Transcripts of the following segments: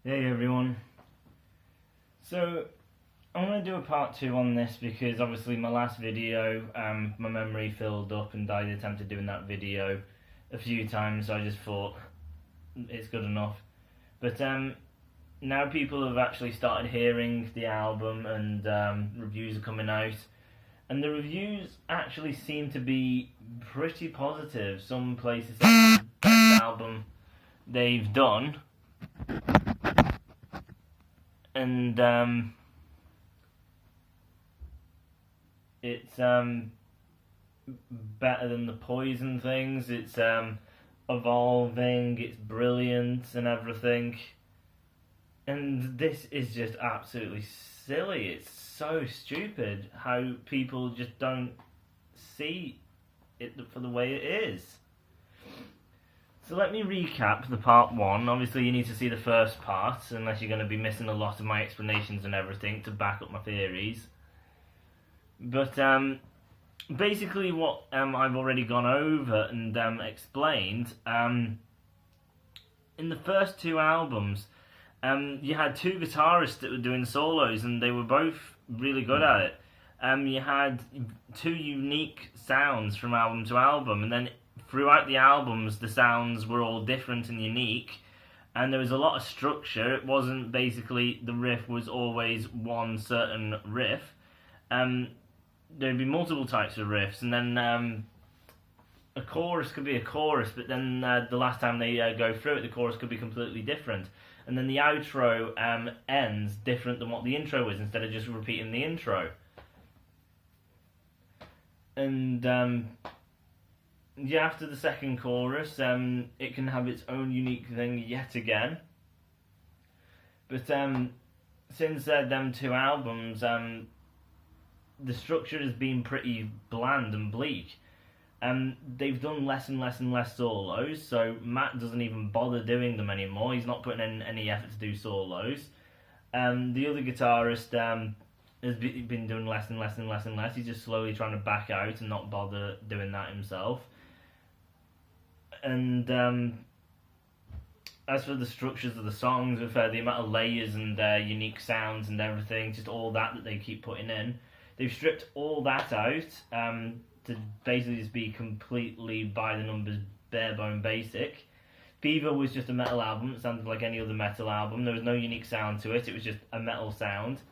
Hey everyone. So I'm going to do a part 2 on this because obviously my last video, my memory filled up and I attempted doing that video a few times, so I just thought it's good enough. But now people have actually started hearing the album and reviews are coming out, and the reviews actually seem to be pretty positive. Some places say it's the best album they've done, and it's better than the Poison things. It's evolving, it's brilliant and everything. And this is just absolutely silly. It's so stupid how people just don't see it for the way it is. So let me recap the part 1. Obviously you need to see the first part, unless you're going to be missing a lot of my explanations and everything to back up my theories. But basically what I've already gone over and explained, in the first 2 albums, you had 2 guitarists that were doing solos and they were both really good at it. You had 2 unique sounds from album to album, and then throughout the albums the sounds were all different and unique, and there was a lot of structure. It wasn't basically the riff was always one certain riff. There'd be multiple types of riffs, and then a chorus could be a chorus, but then the last time they go through it, the chorus could be completely different. And then the outro ends different than what the intro is, instead of just repeating the intro. And yeah, after the second chorus, it can have its own unique thing yet again. But since them 2 albums, the structure has been pretty bland and bleak. They've done less and less and less solos, so Matt doesn't even bother doing them anymore. He's not putting in any effort to do solos. The other guitarist has been doing less and less and less and less. He's just slowly trying to back out and not bother doing that himself. And as for the structures of the songs, with the amount of layers and unique sounds and everything, just all that they keep putting in, they've stripped all that out to basically just be completely by the numbers, bare bone basic. Fever was just a metal album. It sounded like any other metal album. There was no unique sound to it. It was just a metal sound.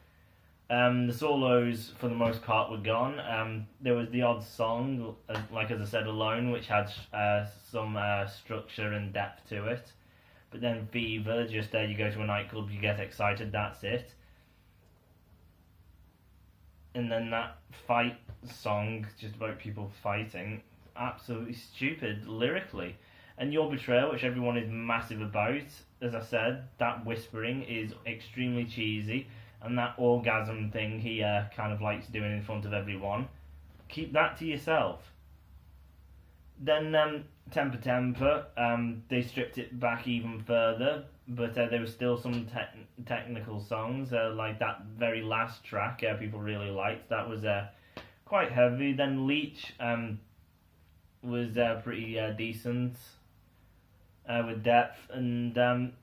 The solos, for the most part, were gone. There was the odd song, like as I said, Alone, which had some structure and depth to it. But then Fever, just you go to a nightclub, you get excited, that's it. And then that fight song, just about people fighting, absolutely stupid lyrically. And Your Betrayal, which everyone is massive about, as I said, that whispering is extremely cheesy, and that orgasm thing he kind of likes doing in front of everyone, keep that to yourself. Then Temper Temper, they stripped it back even further, but there was still some technical songs, like that very last track people really liked. That was quite heavy. Then Leech was pretty decent with depth, and then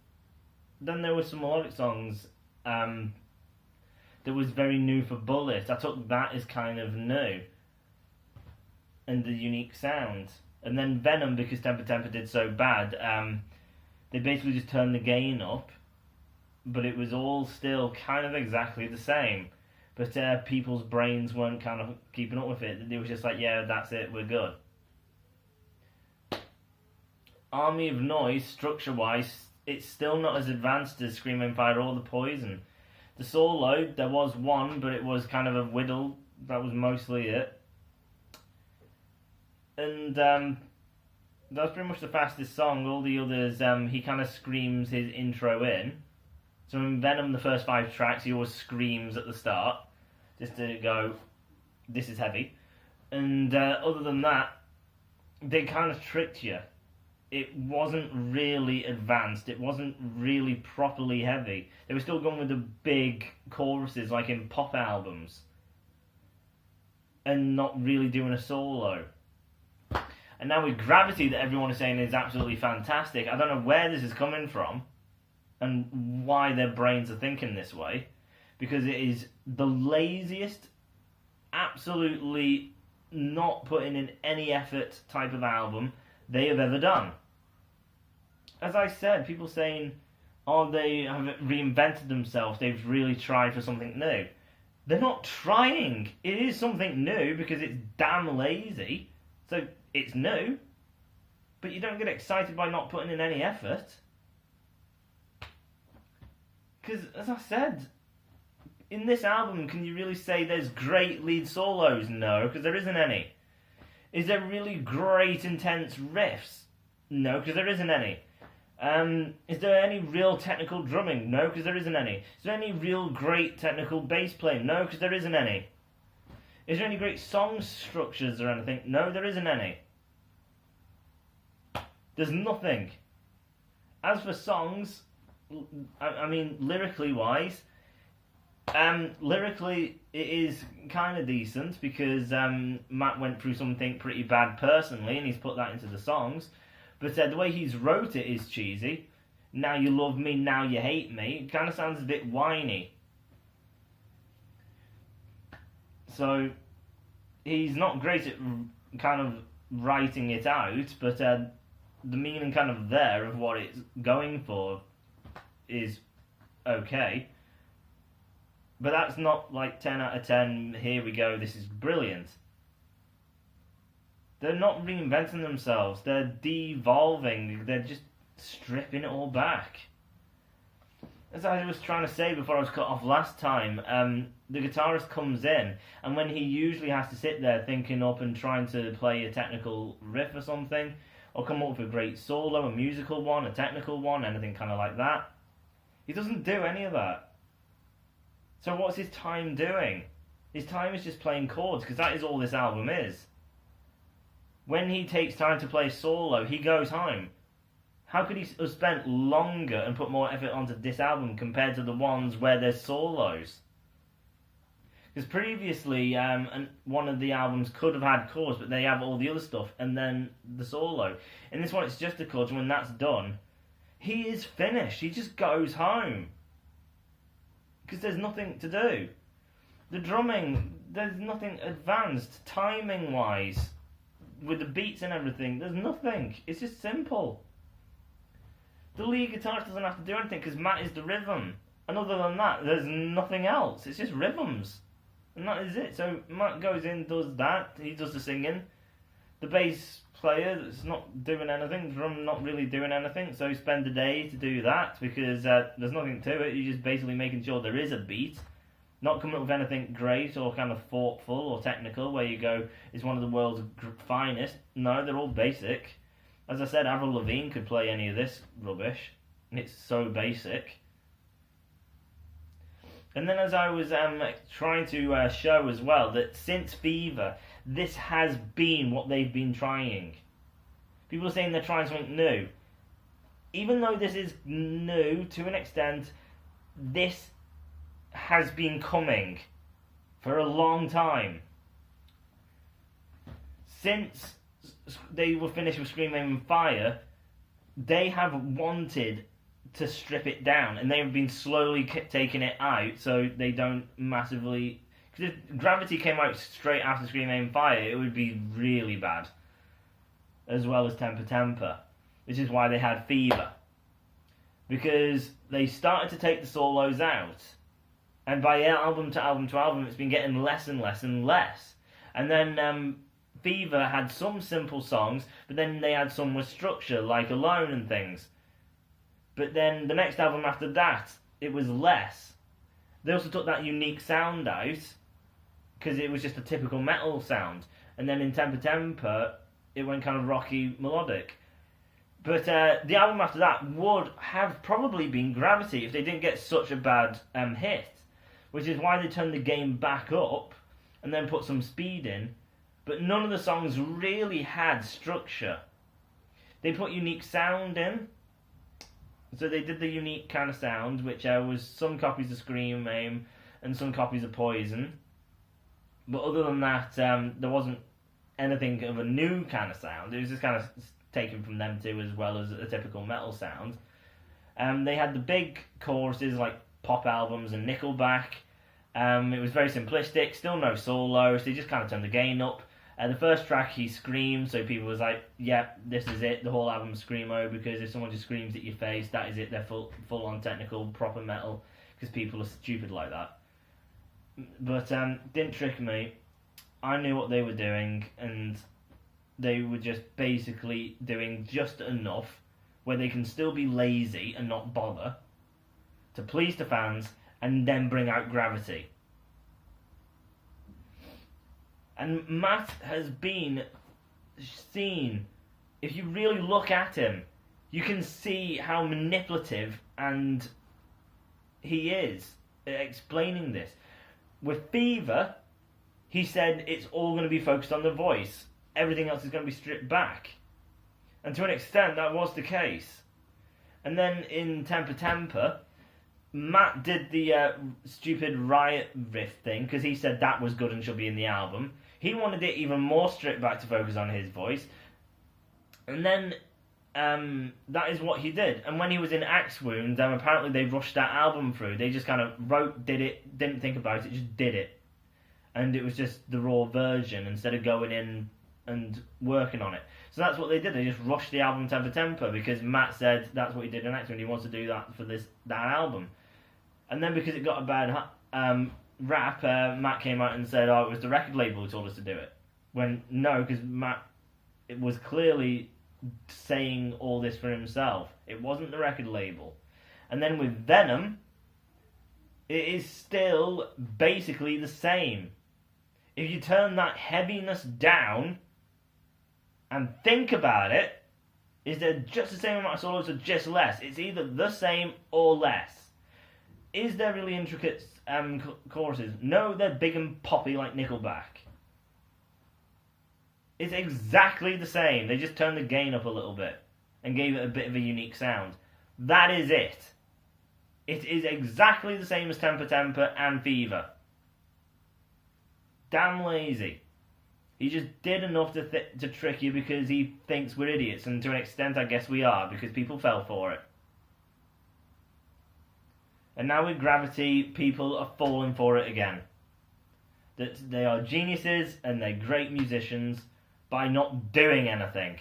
there were some melodic songs that was very new for Bullet. I took that as kind of new and the unique sound. And then Venom, because Temper Temper did so bad, they basically just turned the gain up, but it was all still kind of exactly the same. But people's brains weren't kind of keeping up with it. It was just like, yeah, that's it, we're good. Army of Noise, structure-wise, it's still not as advanced as Scream Fire or The Poison. The solo, there was one, but it was kind of a whittle. That was mostly it. And that's pretty much the fastest song. All the others, he kind of screams his intro in. So in Venom, the first 5 tracks, he always screams at the start, just to go, this is heavy. And other than that, they kind of tricked you. It wasn't really advanced. It wasn't really properly heavy. They were still going with the big choruses, like in pop albums, and not really doing a solo. And now with Gravity, that everyone is saying is absolutely fantastic, I don't know where this is coming from. and why their brains are thinking this way, because it is the laziest, absolutely not putting in any effort type of album they have ever done. As I said, people saying, oh, they have reinvented themselves, they've really tried for something new. They're not trying. It is something new because it's damn lazy, so it's new. But you don't get excited by not putting in any effort. Because, as I said, in this album, can you really say there's great lead solos? No, because there isn't any. Is there really great, intense riffs? No, because there isn't any. Is there any real technical drumming? No, because there isn't any. Is there any real great technical bass playing? No, because there isn't any. Is there any great song structures or anything? No, there isn't any. There's nothing. As for songs, I mean, lyrically wise, lyrically it is kind of decent because Matt went through something pretty bad personally and he's put that into the songs. But the way he's wrote it is cheesy. Now you love me, now you hate me. It kind of sounds a bit whiny. So he's not great at kind of writing it out, but the meaning kind of there of what it's going for is okay. But that's not like 10 out of 10, here we go, this is brilliant. They're not reinventing themselves, they're devolving, they're just stripping it all back. As I was trying to say before I was cut off last time, the guitarist comes in, and when he usually has to sit there thinking up and trying to play a technical riff or something, or come up with a great solo, a musical one, a technical one, anything kind of like that, he doesn't do any of that. So what's his time doing? His time is just playing chords, because that is all this album is. When he takes time to play solo, he goes home. How could he have spent longer and put more effort onto this album compared to the ones where there's solos? Because previously, one of the albums could have had chords, but they have all the other stuff, and then the solo. In this one, it's just the chords, and when that's done, he is finished. He just goes home. Because there's nothing to do. The drumming, there's nothing advanced, timing-wise. With the beats and everything, there's nothing. It's just simple. The lead guitarist doesn't have to do anything because Matt is the rhythm. And other than that, there's nothing else. It's just rhythms. And that is it. So Matt goes in, does that. He does the singing. The bass player that's not doing anything, drum not really doing anything. So spend the day to do that because there's nothing to it. You're just basically making sure there is a beat. Not coming up with anything great or kind of thoughtful or technical where you go, it's one of the world's finest. No, they're all basic. As I said, Avril Lavigne could play any of this rubbish. And it's so basic. And then as I was trying to show as well, that since Fever, this has been what they've been trying. People are saying they're trying something new. Even though this is new to an extent, this has been coming for a long time. Since they were finished with Scream Aim and Fire, they have wanted to strip it down, and they have been slowly taking it out so they don't massively... Because if Gravity came out straight after Scream Aim and Fire, it would be really bad. As well as Temper Temper. Which is why they had Fever. Because they started to take the solos out. And by album to album to album, it's been getting less and less and less. And then Fever had some simple songs, but then they had some with structure, like Alone and things. But then the next album after that, it was less. They also took that unique sound out, because it was just a typical metal sound. And then in Temper Temper, it went kind of rocky, melodic. But the album after that would have probably been Gravity if they didn't get such a bad hit. Which is why they turned the game back up and then put some speed in. But none of the songs really had structure. They put unique sound in. So they did the unique kind of sound, which was some copies of Scream Aim and some copies of Poison. But other than that, there wasn't anything of a new kind of sound. It was just kind of taken from them too, as well as a typical metal sound. They had the big choruses like pop albums and Nickelback. It was very simplistic, still no solos. They just kind of turned the gain up. The first track, he screamed, so people was like, "Yeah, this is it." The whole album's screamo, because if someone just screams at your face, that is it. They're full on technical, proper metal, because people are stupid like that. But didn't trick me. I knew what they were doing, and they were just basically doing just enough where they can still be lazy and not bother to please the fans, and then bring out gravity. And Matt has been seen, if you really look at him, you can see how manipulative and he is at explaining this. With Fever, he said it's all going to be focused on the voice. Everything else is going to be stripped back. And to an extent, that was the case. And then in Temper, Matt did the stupid riot riff thing, because he said that was good and should be in the album. He wanted it even more stripped back to focus on his voice. And then that is what he did. And when he was in Axe Wound, apparently they rushed that album through. They just kind of wrote, did it, didn't think about it, just did it. And it was just the raw version instead of going in and working on it. So that's what they did. They just rushed the album Temper, because Matt said that's what he did in Axe Wound. He wants to do that for that album. And then because it got a bad rap, Matt came out and said, it was the record label who told us to do it. When, no, because Matt was clearly saying all this for himself. It wasn't the record label. And then with Venom, it is still basically the same. If you turn that heaviness down and think about it, is there just the same amount of solos or just less? It's either the same or less. Is there really intricate choruses? No, they're big and poppy like Nickelback. It's exactly the same. They just turned the gain up a little bit and gave it a bit of a unique sound. That is it. It is exactly the same as Temper and Fever. Damn lazy. He just did enough to trick you because he thinks we're idiots, and to an extent I guess we are, because people fell for it. And now with Gravity, people are falling for it again. That they are geniuses and they're great musicians by not doing anything.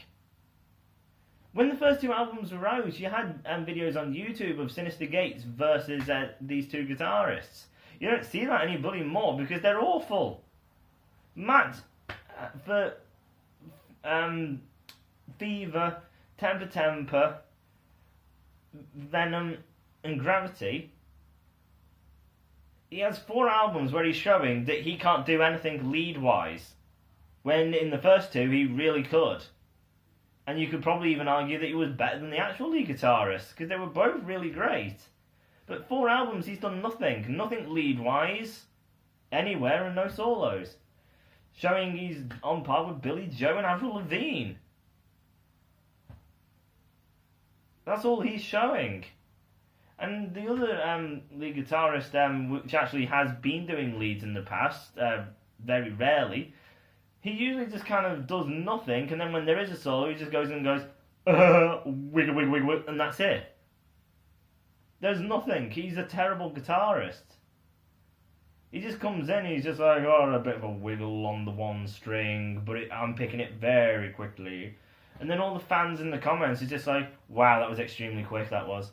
When the first two albums were out, you had videos on YouTube of Sinister Gates versus these two guitarists. You don't see that any bloody more because they're awful. Matt, for Fever, Temper, Venom, and Gravity, he has 4 albums where he's showing that he can't do anything lead-wise, when in the first 2 he really could. And you could probably even argue that he was better than the actual lead guitarist, because they were both really great. But 4 albums he's done nothing lead-wise, anywhere, and no solos. Showing he's on par with Billy Joe and Avril Lavigne. That's all he's showing. And the other lead guitarist, which actually has been doing leads in the past, very rarely, he usually just kind of does nothing, and then when there is a solo, he just goes and goes, wiggle, wiggle, wiggle, and that's it. There's nothing. He's a terrible guitarist. He just comes in, he's just like, a bit of a wiggle on the one string, but I'm picking it very quickly. And then all the fans in the comments are just like, wow, that was extremely quick, that was.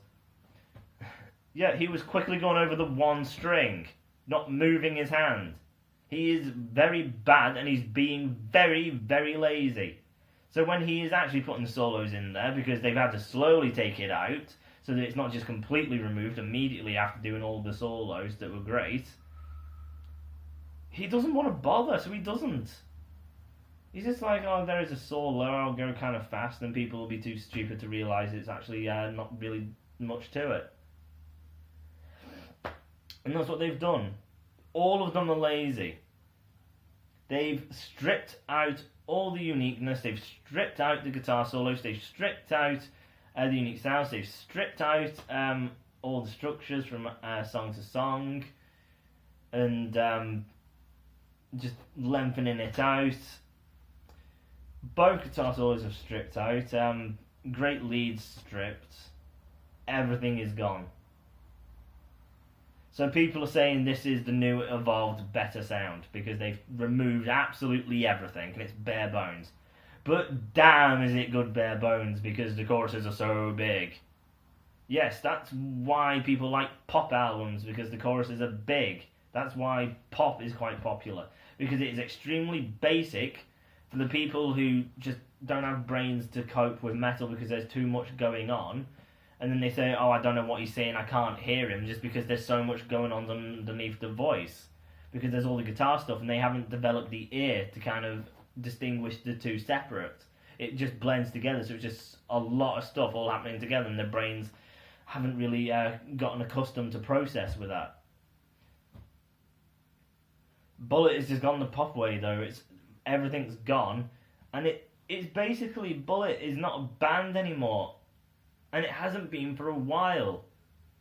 Yeah, he was quickly going over the one string, not moving his hand. He is very bad, and he's being very, very lazy. So when he is actually putting solos in there, because they've had to slowly take it out, so that it's not just completely removed immediately after doing all the solos that were great, he doesn't want to bother, so he doesn't. He's just like, there is a solo, I'll go kind of fast, and people will be too stupid to realise it's actually not really much to it. And that's what they've done. All of them are lazy. They've stripped out all the uniqueness, they've stripped out the guitar solos, they've stripped out the unique sounds, they've stripped out all the structures from song to song, and just lengthening it out. Both guitar solos have stripped out, great leads stripped, everything is gone. So people are saying this is the new evolved better sound because they've removed absolutely everything and it's bare bones. But damn is it good bare bones because the choruses are so big. Yes, that's why people like pop albums, because the choruses are big. That's why pop is quite popular, because it is extremely basic for the people who just don't have brains to cope with metal because there's too much going on. And then they say, oh, I don't know what he's saying, I can't hear him, just because there's so much going on underneath the voice. Because there's all the guitar stuff, and they haven't developed the ear to kind of distinguish the two separate. It just blends together, so it's just a lot of stuff all happening together, and their brains haven't really gotten accustomed to process with that. Bullet has just gone the pop way, though. Everything's gone, and it's basically, Bullet is not a band anymore. And it hasn't been for a while.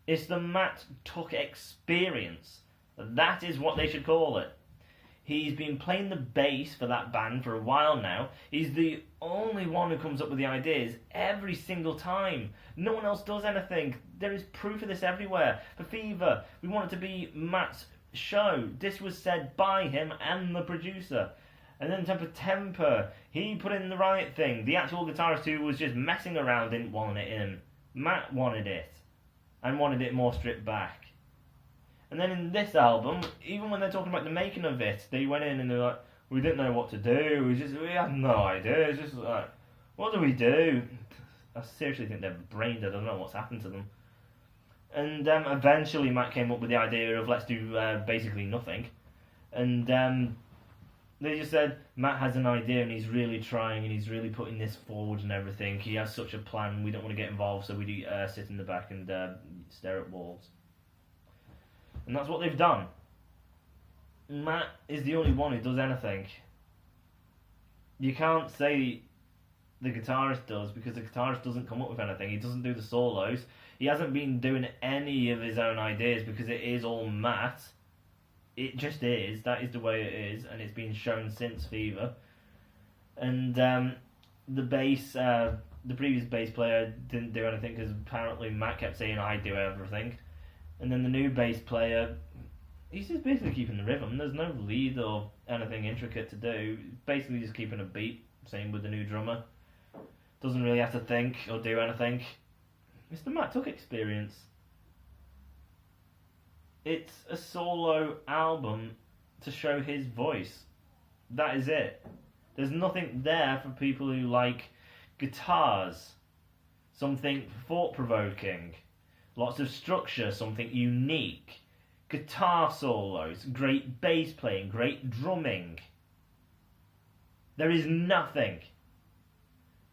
It's the Matt Tuck experience. That is what they should call it. He's been playing the bass for that band for a while now. He's the only one who comes up with the ideas every single time. No one else does anything. There is proof of this everywhere. For Fever, we want it to be Matt's show. This was said by him and the producer. And then Temper, he put in the right thing. The actual guitarist who was just messing around didn't want it in. Matt wanted it. And wanted it more stripped back. And then in this album, even when they're talking about the making of it, they went in and they're like, we didn't know what to do. We had no idea. It's just like, what do we do? I seriously think they're brain dead. I don't know what's happened to them. And eventually Matt came up with the idea of let's do basically nothing. And they just said, Matt has an idea and he's really trying and he's really putting this forward and everything. He has such a plan, we don't want to get involved, so we do sit in the back and stare at walls. And that's what they've done. Matt is the only one who does anything. You can't say the guitarist does, because the guitarist doesn't come up with anything. He doesn't do the solos. He hasn't been doing any of his own ideas because it is all Matt. It just is. That is the way it is, and it's been shown since Fever. And the bass, the previous bass player didn't do anything because apparently Matt kept saying, I do everything. And then the new bass player, he's just basically keeping the rhythm. There's no lead or anything intricate to do. Basically just keeping a beat. Same with the new drummer. Doesn't really have to think or do anything. It's the Matt Tuck experience. It's a solo album to show his voice. That is it. There's nothing there for people who like guitars. Something thought-provoking. Lots of structure, something unique. Guitar solos, great bass playing, great drumming. There is nothing.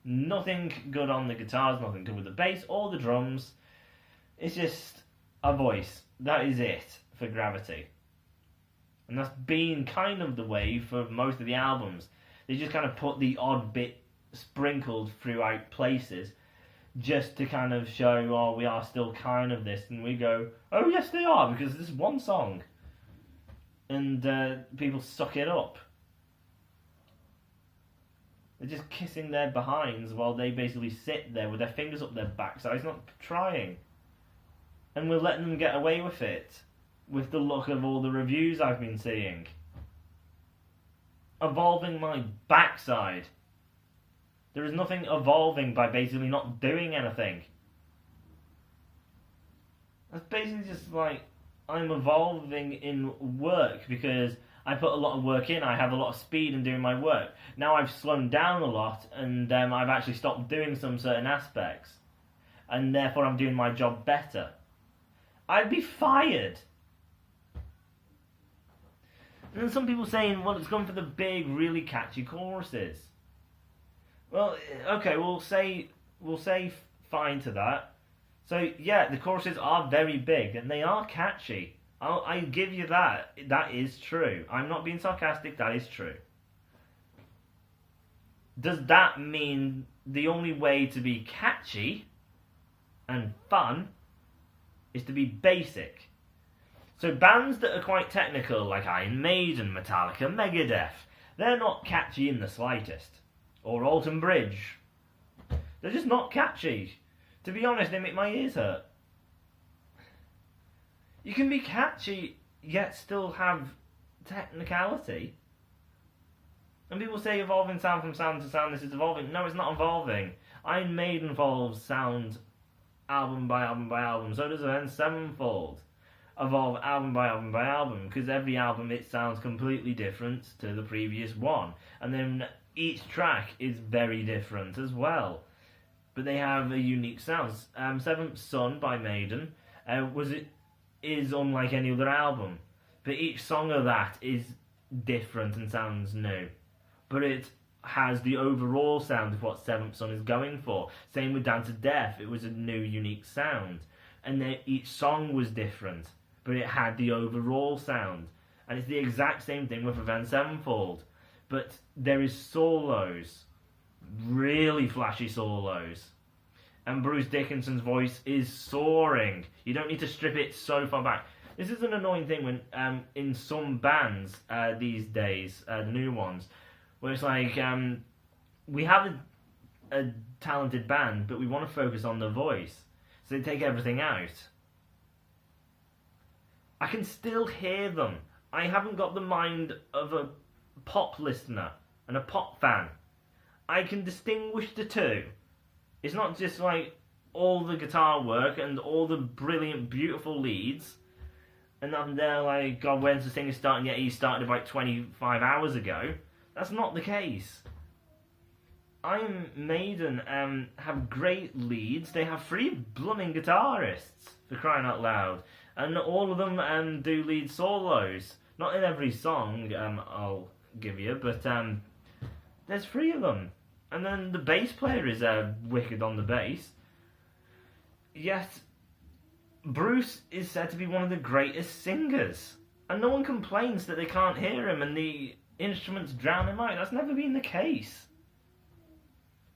Nothing good on the guitars, nothing good with the bass or the drums. It's just a voice. That is it for Gravity. And that's been kind of the way for most of the albums. They just kind of put the odd bit sprinkled throughout places just to kind of show, oh, we are still kind of this. And we go, oh, yes, they are, because this is one song. And people suck it up. They're just kissing their behinds while they basically sit there with their fingers up their backsides, not trying. And we're letting them get away with it, with the look of all the reviews I've been seeing. Evolving my backside. There is nothing evolving by basically not doing anything. That's basically just like, I'm evolving in work because I put a lot of work in, I have a lot of speed in doing my work. Now I've slowed down a lot and I've actually stopped doing some certain aspects. And therefore I'm doing my job better. I'd be fired. And then some people saying, well, it's gone for the big, really catchy choruses. Well, okay, we'll say fine to that. So yeah, the choruses are very big and they are catchy. I give you that. That is true. I'm not being sarcastic. That is true. Does that mean the only way to be catchy and fun is to be basic? So bands that are quite technical, like Iron Maiden, Metallica, Megadeth, they're not catchy in the slightest. Or Alton Bridge. They're just not catchy. To be honest, they make my ears hurt. You can be catchy yet still have technicality. And people say evolving sound from sound to sound, this is evolving. No, it's not evolving. Iron Maiden evolves sound album by album by album. So does Avenged Sevenfold evolve album by album by album, because every album it sounds completely different to the previous one. And then each track is very different as well. But they have a unique sound. Seventh Son by Maiden is unlike any other album. But each song of that is different and sounds new. But it has the overall sound of what Seventh Son is going for. Same with Down to Death. It was a new, unique sound. And then each song was different. But it had the overall sound. And it's the exact same thing with Avenged Sevenfold. But there is solos. Really flashy solos. And Bruce Dickinson's voice is soaring. You don't need to strip it so far back. This is an annoying thing when in some bands these days, the new ones, where it's like, we have a talented band, but we want to focus on the voice. So they take everything out. I can still hear them. I haven't got the mind of a pop listener and a pop fan. I can distinguish the two. It's not just like all the guitar work and all the brilliant, beautiful leads, and I'm there like, God, when's the singer starting? Yet he started about 25 hours ago. That's not the case. Iron Maiden have great leads. They have 3 blooming guitarists, for crying out loud. And all of them do lead solos. Not in every song, I'll give you, but there's 3 of them. And then the bass player is wicked on the bass. Yet, Bruce is said to be one of the greatest singers. And no one complains that they can't hear him and the instruments drown him out. That's never been the case.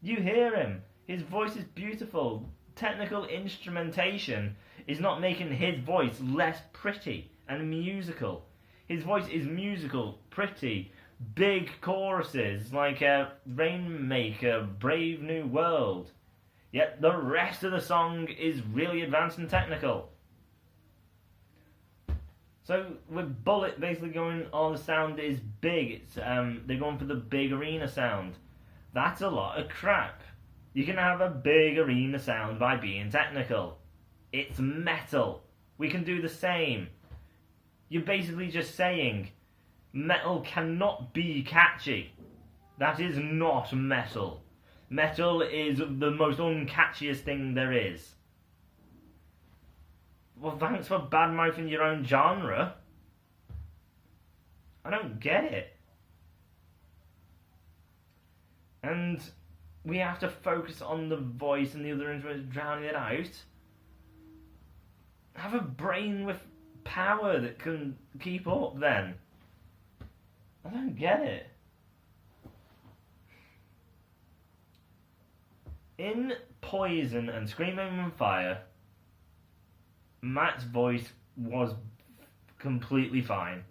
You hear him. His voice is beautiful. Technical instrumentation is not making his voice less pretty and musical. His voice is musical, pretty, big choruses like Rainmaker, Brave New World. Yet the rest of the song is really advanced and technical. So with Bullet basically going, the sound is big. It's they're going for the big arena sound. That's a lot of crap. You can have a big arena sound by being technical. It's metal. We can do the same. You're basically just saying metal cannot be catchy. That is not metal. Metal is the most uncatchiest thing there is. Well, thanks for badmouthing your own genre. I don't get it. And we have to focus on the voice and the other instruments drowning it out. Have a brain with power that can keep up then. I don't get it. In Poison and Screaming on Fire, Matt's voice was completely fine.